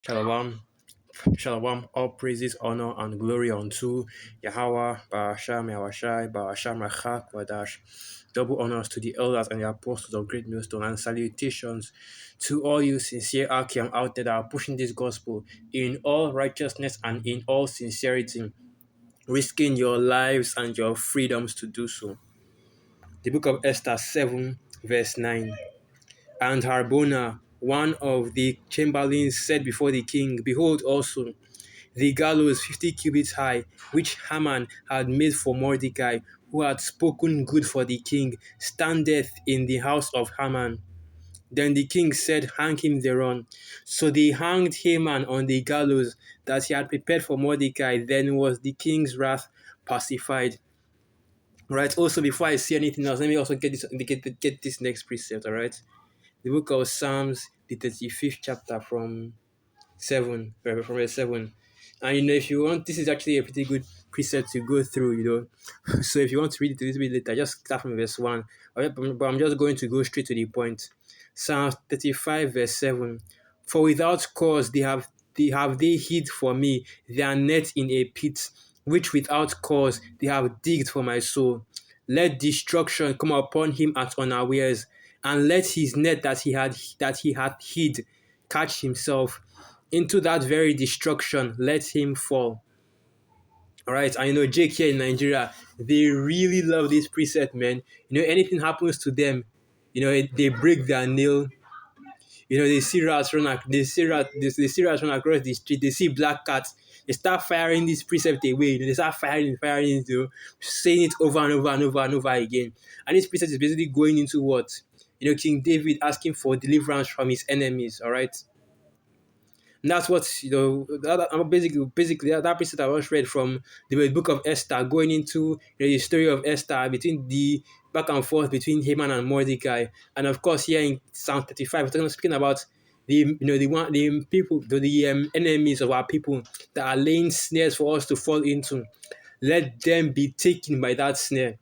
Shalom, shalom, all praises, honor, and glory unto Yahweh, Barasham, Yahwashai, Barasham, Rachak, Wadash. Double honors to the elders and the apostles of Great Millstone, and salutations to all you sincere Akim out there that are pushing this gospel in all righteousness and in all sincerity, risking your lives and your freedoms to do so. The book of Esther 7, verse 9. And Harbona, one of the chamberlains, said before the king, Behold also, the gallows 50 cubits high, which Haman had made for Mordecai, who had spoken good for the king, standeth in the house of Haman. Then the king said, Hang him thereon. So they hanged Haman on the gallows that he had prepared for Mordecai. Then was the king's wrath pacified. Right. Also, before I say anything else, let me also get this next precept. All right. The book of Psalms, the 35th chapter from 7, from verse 7. And if you want, this is actually a pretty good precept to go through, So if you want to read it a little bit later, just start from verse 1. But I'm just going to go straight to the point. Psalm 35, verse 7. For without cause they hid for me their net in a pit, which without cause they have digged for my soul. Let destruction come upon him at unawares, and let his net that he had hid catch himself. Into that very destruction let him fall. All right, and Jake here in Nigeria, they really love this preset, man. Anything happens to them, they break their nail. They see rats run they see rats run across the street. They see black cats. They start firing this precept away. They start firing, saying it over and over and over and over again. And this precept is basically going into what? King David asking for deliverance from his enemies. All right. And that's what basically that precept I was read from the book of Esther, going into the story of Esther between the back and forth between Haman and Mordecai, and of course here in Psalm 35, we're speaking about the people, the enemies of our people that are laying snares for us to fall into. Let them be taken by that snare.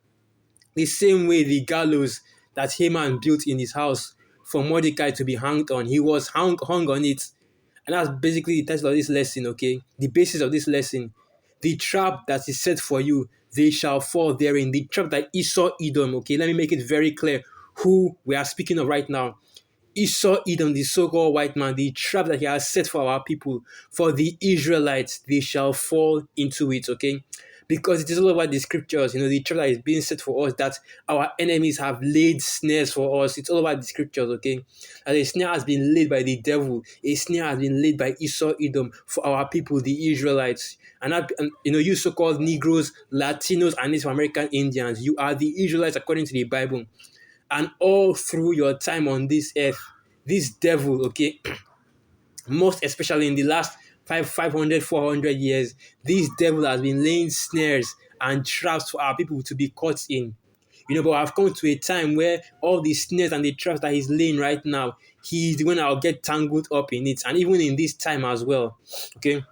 The same way the gallows that Haman built in his house for Mordecai to be hanged on, he was hung on it. And that's basically the title of this lesson, okay? The basis of this lesson. The trap that is set for you, they shall fall therein. The trap that Esau Edom, okay? Let me make it very clear who we are speaking of right now. Esau Edom, the so-called white man, the trap that he has set for our people, for the Israelites, they shall fall into it, okay? Because it is all about the scriptures, the trap that is being set for us, that our enemies have laid snares for us. It's all about the scriptures, okay? That a snare has been laid by the devil, a snare has been laid by Esau Edom for our people, the Israelites. And you so-called Negroes, Latinos, and Native American Indians, you are the Israelites according to the Bible. And all through your time on this earth, this devil, okay, most especially in the last 500, 400 years, this devil has been laying snares and traps for our people to be caught in. But I've come to a time where all the snares and the traps that he's laying right now, he's the one that will get tangled up in it. And even in this time as well, okay,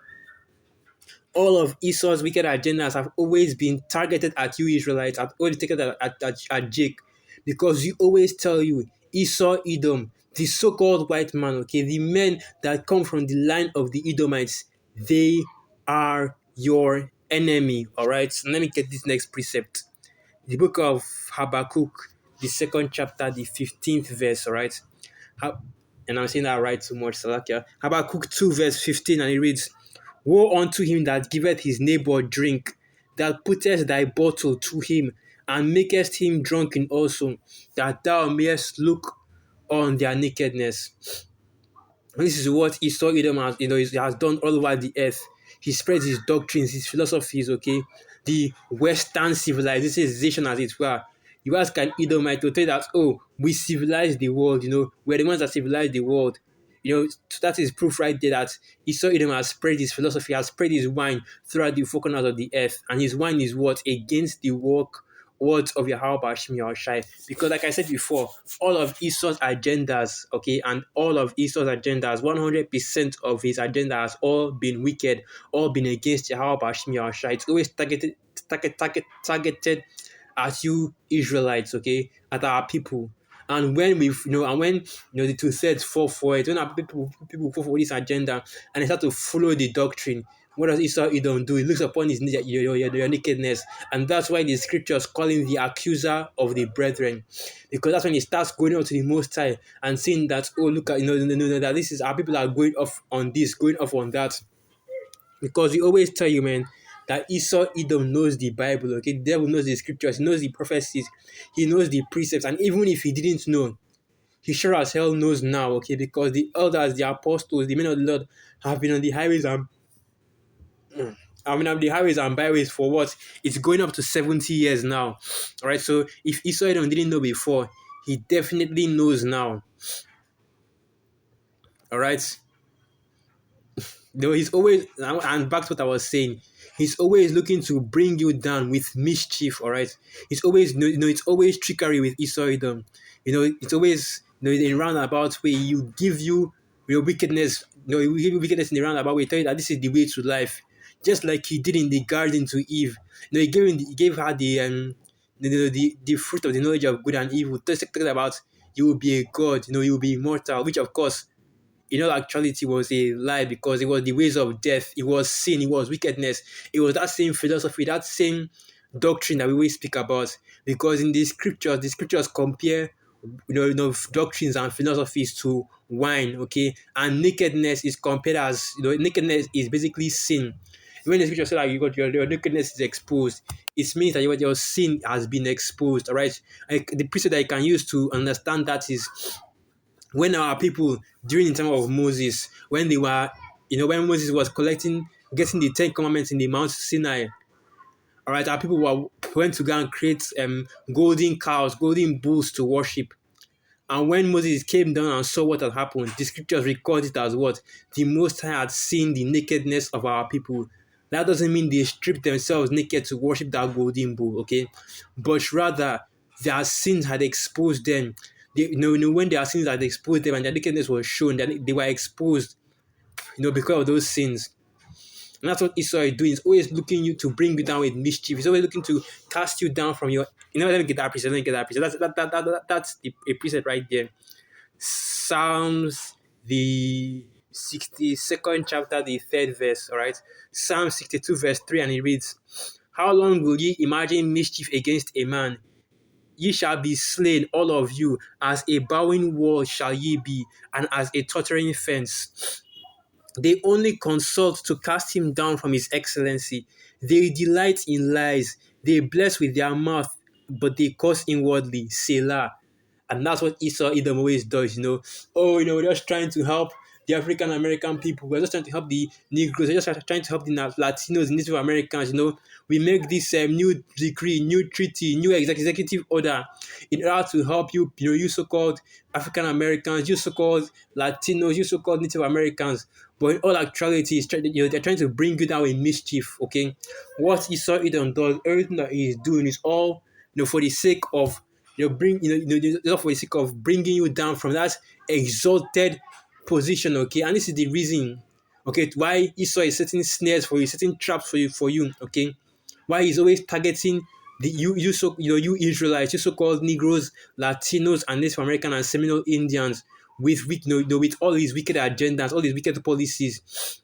all of Esau's wicked agendas have always been targeted at you Israelites, have always taken at Jake, because you always tell you Esau Edom, the so-called white man, okay, the men that come from the line of the Edomites, they are your enemy. All right. So let me get this next precept. The book of Habakkuk, the second chapter, the 15th verse. All right. And I'm saying that right too much, Salakia. Habakkuk 2, verse 15, and it reads, Woe unto him that giveth his neighbor drink, that putteth thy bottle to him, and makest him drunken also, that thou mayest look on their nakedness. This is what Esau Edom has done all over the earth. He spreads his doctrines, his philosophies, okay? The Western civilization, as it were. You ask an Edomite to tell you that, oh, we civilized the world, we're the ones that civilized the world. So that is proof right there that Esau Edom has spread his philosophy, has spread his wine throughout the four corners of the earth. And his wine is what? Against the words of Yahweh Bashim Yahushai. Because like I said before, all of Esau's agendas, okay, and all of Esau's agendas, 100% of his agenda has all been wicked, all been against Yahweh Bashim Yahushai. It's always targeted at you Israelites, okay, at our people. And when the two-thirds fall for it, when our people fall for this agenda and they start to follow the doctrine, what does Esau Edom do? He looks upon your nakedness, and that's why the scriptures call him the accuser of the brethren, because that's when he starts going out to the Most High and saying that, oh, look at that this is our people are going off on this, going off on that, because we always tell you, man, that Esau Edom knows the Bible. Okay, the devil knows the scriptures, he knows the prophecies, he knows the precepts, and even if he didn't know, he sure as hell knows now, okay, because the elders, the apostles, the men of the Lord have been on the highways and on the highways and byways for what? It's going up to 70 years now. All right, so if Esau Edom didn't know before, he definitely knows now. All right, though he's always, and back to what I was saying, he's always looking to bring you down with mischief. All right, it's always it's always trickery with Esau Edom. It's always in roundabout way you give you your wickedness. You give you wickedness in the roundabout way. Tell you that this is the way to life, just like he did in the garden to Eve. He gave her the fruit of the knowledge of good and evil. Talking about you will be a god. You will be immortal, which of course actuality was a lie, because it was the ways of death, it was sin, it was wickedness, it was that same philosophy, that same doctrine that we always speak about. Because in the scriptures compare doctrines and philosophies to wine, okay, and nakedness is compared as nakedness is basically sin. When the scripture says that you got your nakedness is exposed, it means that your sin has been exposed. All right, the precept that you can use to understand that is when our people during the time of Moses, when they were, when Moses was getting the Ten Commandments in the Mount Sinai, all right, our people went to go and create golden cows, golden bulls to worship. And when Moses came down and saw what had happened, the scriptures record it as what? The Most High had seen the nakedness of our people. That doesn't mean they stripped themselves naked to worship that golden bull, okay? But rather, their sins had exposed them. When their sins had exposed them and their nakedness was shown, that they were exposed, because of those sins. And that's what Esau is doing. He's always looking you to bring you down with mischief. He's always looking to cast you down from your. Let me get that precept. Let me get that precept. That's a precept right there. Psalms, the 62nd chapter, the 3rd verse. All right. Psalm 62, verse 3, and it reads, "How long will ye imagine mischief against a man? Ye shall be slain, all of you. As a bowing wall shall ye be, and as a tottering fence. They only consult to cast him down from his excellency. They delight in lies. They bless with their mouth, but they curse inwardly. Selah." And that's what Esau Edom always does. Oh, we're just trying to help the African American people. We're just trying to help the Negroes. We're just trying to help the Latinos, Native Americans. We make this new decree, new treaty, new executive order in order to help you, you so-called African Americans, you so-called Latinos, you so-called Native Americans. But in all actuality, they're trying to bring you down in mischief. Okay, what Esau Edom does, everything that he is doing is all for the sake of for the sake of bringing you down from that exalted position. Okay, and this is the reason, okay, why Esau is setting snares for you, setting traps for you. Okay, why he's always targeting you Israelites, you so-called Negroes, Latinos, and Native American and Seminole Indians with all these wicked agendas, all these wicked policies,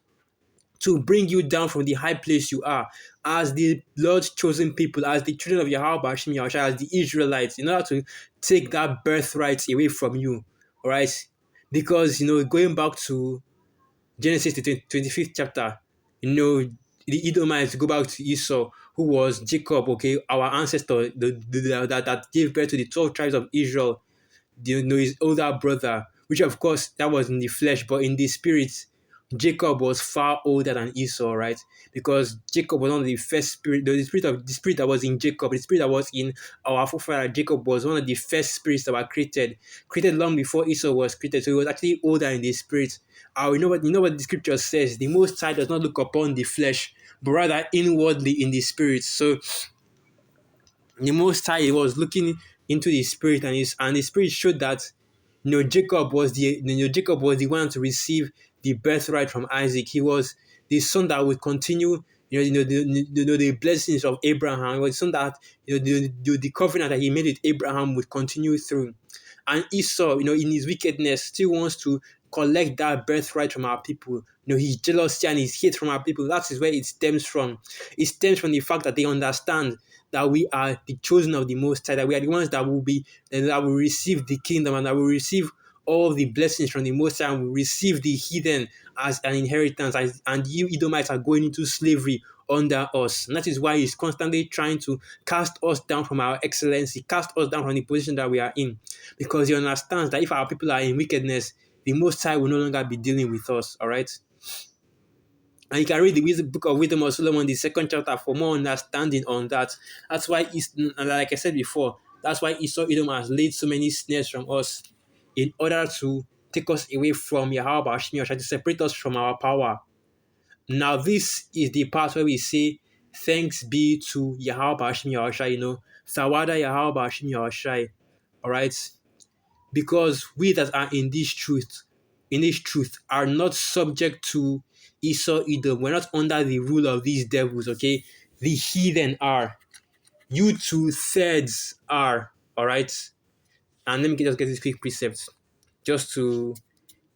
to bring you down from the high place you are as the Lord's chosen people, as the children of Yahweh Hashem Yahushua, as the Israelites, in order to take that birthright away from you. All right, because going back to Genesis, the 25th chapter, the Edomites go back to Esau, who was Jacob, okay, our ancestor, that gave birth to the 12 tribes of Israel, his older brother, which of course that was in the flesh, but in the spirit, Jacob was far older than Esau, right? Because Jacob was one of the first spirit, the spirit that was in Jacob, the spirit that was in our forefather Jacob was one of the first spirits that were created long before Esau was created. So he was actually older in the spirit. You know what the scripture says? The Most High does not look upon the flesh, but rather inwardly in the spirit. So the Most High was looking into the spirit, and the spirit showed that Jacob was the one to receive the birthright from Isaac. He was the son that would continue the blessings of Abraham. He was the son that the covenant that he made with Abraham would continue through. And Esau, in his wickedness, still wants to collect that birthright from our people. His jealousy and his hate from our people. That is where it stems from. It stems from the fact that they understand that we are the chosen of the Most High, that we are the ones that will receive the kingdom, and that will receive all the blessings from the Most High, and will receive the hidden as an inheritance. And you Edomites are going into slavery under us. And that is why he's constantly trying to cast us down from our excellency, cast us down from the position that we are in. Because he understands that if our people are in wickedness, the Most High will no longer be dealing with us. All right. And you can read the book of Wisdom of Solomon, the second chapter, for more understanding on that. That's why, like I said before, that's why Esau Edom has laid so many snares from us in order to take us away from Yahweh Bashmi, or try to separate us from our power. Now, this is the part where we say, thanks be to Yahweh Bashmi Yahushai, Sawada Yahweh Bashmi Yahushai. All right? Because we that are in this truth, are not subject to Esau Edom. We're not under the rule of these devils, okay? The heathen are. You two-thirds are, all right? And let me just get this quick precept, just to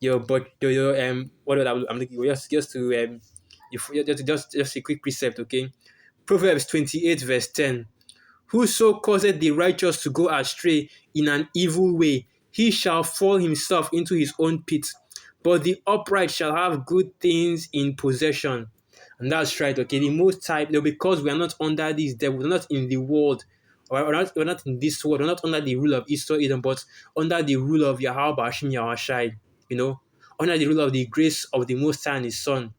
what I'm looking for, just to just a quick precept, okay? Proverbs 28 verse 10. Whoso causeth the righteous to go astray in an evil way, he shall fall himself into his own pit. But the upright shall have good things in possession. And that's right, okay? The most type, because we are not under this devil, we're not in the world, or we're not in this world, we're not under the rule of Esau Edom, but under the rule of Yahweh Bashim Yahushai, under the rule of the grace of the Most High and His Son.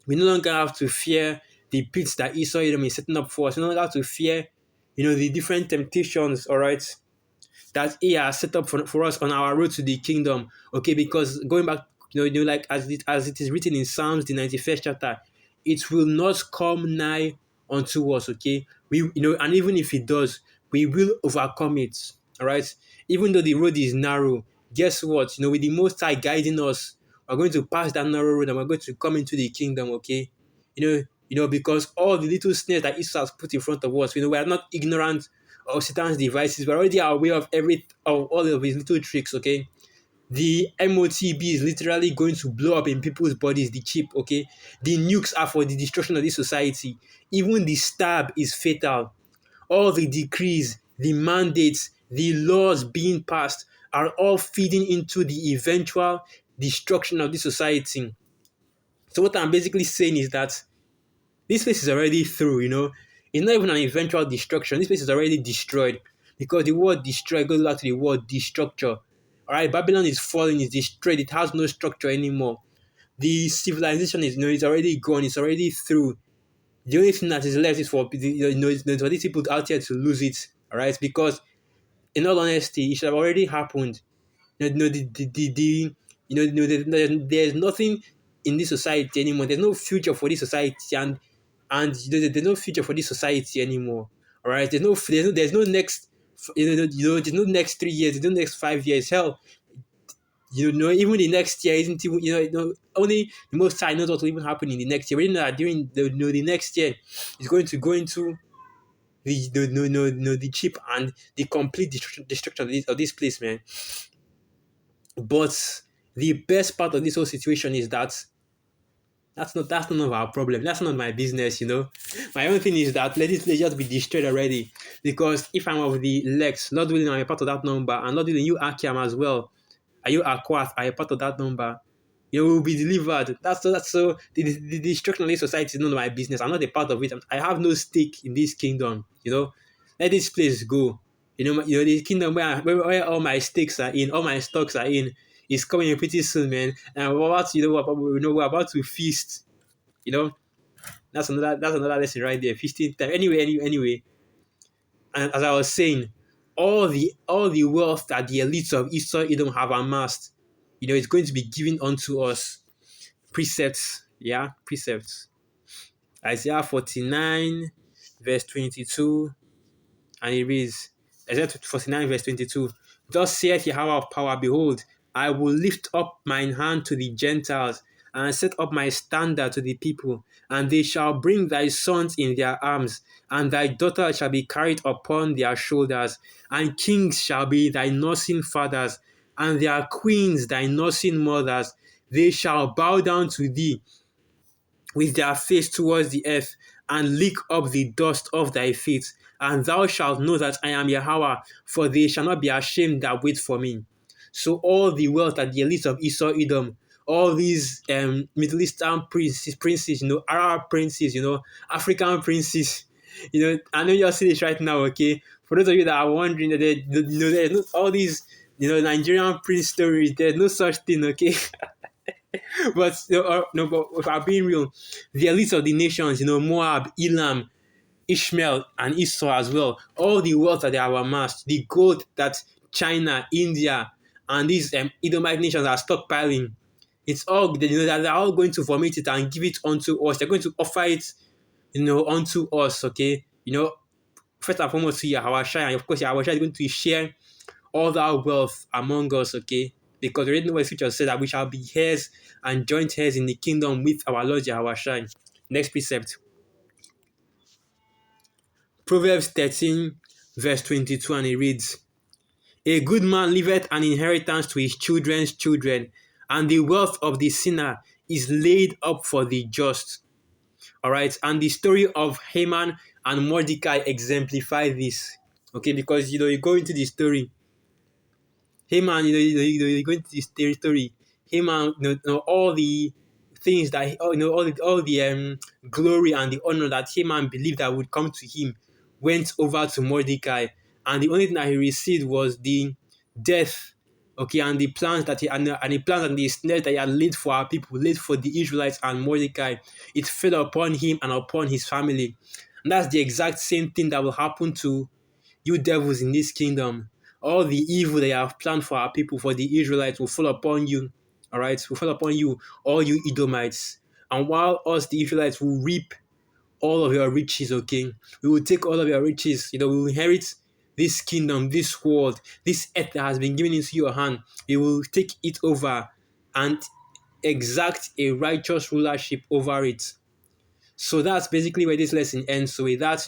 We no longer have to fear the pits that Esau Edom is setting up for us. We no longer have to fear, the different temptations, all right, that he has set up for us on our road to the kingdom. Okay, because going back, like as it is written in Psalms, the 91st chapter, it will not come nigh unto us. Okay, and even if it does, we will overcome it. All right, even though the road is narrow, guess what? With the Most High guiding us, we're going to pass that narrow road and we're going to come into the kingdom. Okay, because all the little snares that Esau has put in front of us, we are not ignorant of Satan's devices. We're already aware of all of his little tricks, okay? The MOTB is literally going to blow up in people's bodies, the chip, okay? The nukes are for the destruction of this society. Even the stab is fatal. All the decrees, the mandates, the laws being passed are all feeding into the eventual destruction of this society. So what I'm basically saying is that this place is already through, It's not even an eventual destruction. This place is already destroyed, because the word destroy goes back to the word destructure. All right, Babylon is falling, it's destroyed, it has no structure anymore. The civilization is already gone, it's already through. The only thing that is left is for for these people out here to lose it. All right, because in all honesty, it should have already happened. There's nothing in this society anymore. There's no future for this society, and there's no future for this society anymore. All right, there's no next, there's no next 3 years, there's no next 5 years. Hell, even the next year isn't even, only the Most High knows what will even happen in the next year. We know that during the next year is going to go into the chip and the complete destruction of this place, man. But the best part of this whole situation is that that's none of our problem. That's not my business. My own thing is that let this place just be destroyed already. Because if I'm of the elect, not willing I'm a part of that number, and not willing you Akiam as well, are you Aquath, are a part of that number, you will be delivered. That's so the destruction of this society is none of my business. I'm not a part of it. I have no stake in this kingdom. Let this place go. The kingdom where all my stakes are in, all my stocks are in, is coming pretty soon, man. And we're about to, we're about to feast. That's another lesson right there. Feasting time. Anyway. And as I was saying, all the wealth that the elites of Esau Edom have amassed, it's going to be given unto us. Precepts, yeah, precepts. Isaiah 49, verse 22, and it reads, Isaiah 49, verse 22, Thus saith Yahweh of power, behold, I will lift up mine hand to the Gentiles, and set up my standard to the people, and they shall bring thy sons in their arms, and thy daughters shall be carried upon their shoulders, and kings shall be thy nursing fathers, and their queens thy nursing mothers. They shall bow down to thee with their face towards the earth, and lick up the dust of thy feet. And thou shalt know that I am Yahweh, for they shall not be ashamed that wait for me. So all the wealth that the elites of Esau, Edom, all these Middle Eastern princes, Arab princes, African princes, I know you're seeing this right now, okay? For those of you that are wondering, there's no, all these, Nigerian prince stories, there's no such thing, okay? But no, but if I'm being real, the elites of the nations, Moab, Elam, Ishmael, and Esau as well, all the wealth that they have amassed, the gold that China, India, and these Edomite nations are stockpiling, it's all that they're all going to vomit it and give it unto us. They're going to offer it, unto us. Okay, first and foremost to Yahweh Shai, and of course Yahweh Shai is going to share all that wealth among us, okay? Because we already know what the scripture says that we shall be heirs and joint heirs in the kingdom with our Lord Yahweh Shai. Next precept. Proverbs 13, verse 22, and it reads, a good man leaveth an inheritance to his children's children, and the wealth of the sinner is laid up for the just. All right, and the story of Haman and Mordecai exemplify this. Okay, because you go into the story, Haman, you go into this territory. Haman, all the things that, all the glory and the honor that Haman believed that would come to him went over to Mordecai, and the only thing that he received was the death. Okay, and the plans that and the plans and the snares that he had laid for our people, laid for the Israelites and Mordecai, it fell upon him and upon his family. And that's the exact same thing that will happen to you devils in this kingdom. All the evil they have planned for our people, for the Israelites, will fall upon you. All right, will fall upon you, all you Edomites. And while us, the Israelites, will reap all of your riches, okay? We will take all of your riches. We will inherit this kingdom, this world, this earth that has been given into your hand. We will take it over and exact a righteous rulership over it. So that's basically where this lesson ends. So with that,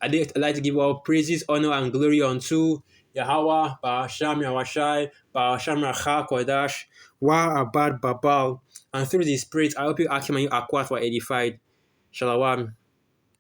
I'd like to give all praises, honor, and glory unto Yahweh, Ba'asham Yahwashai, Ba'asham Racha Kodash, Wa Abad Babal. And through the Spirit, I hope you Akim and you Akwat were edified. Shalom.